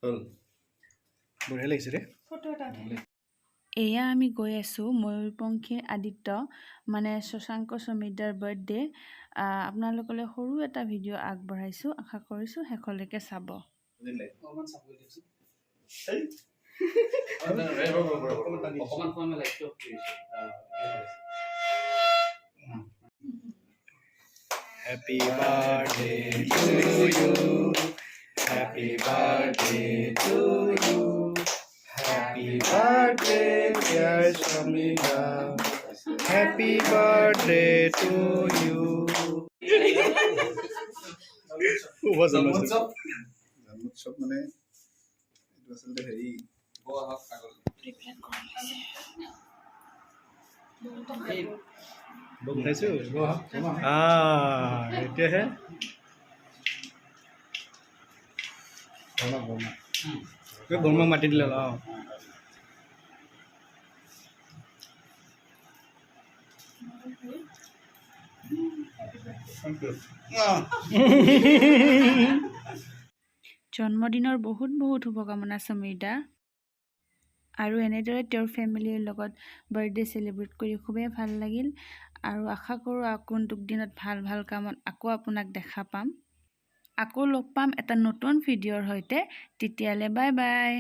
হল বঢ়িয়া লাগিছে ৰে এয়া আমি গৈ আছোঁ ময়ূৰপংখী আদিত্য মানে শশাংক সমীদ্যাৰ বাৰ্থডে আপোনালোকলৈ সৰু এটা ভিডিঅ' আগবঢ়াইছোঁ আশা কৰিছোঁ শেষলৈকে চাব Happy birthday to you. Happy birthday to you. Happy birthday, dear Samina. Happy birthday to you. জন্মোৎসৱ মানে এইটো আচলতে হেৰি এতিয়াহে বৰ্মাক মাতি দিলে জন্মদিনৰ বহুত শুভকামনা সমীৰদা আৰু এনেদৰে তেওঁৰ ফেমিলিৰ লগত বাৰ্থডে চেলিব্ৰেট কৰি খুবেই ভাল লাগিল আৰু আশা কৰোঁ আগন্তুক দিনত ভাল কামত আকৌ আপোনাক দেখা পাম আকৌ লগ পাম এটা নতুন ভিডিঅ'ৰ সৈতে তেতিয়ালৈ বাই বাই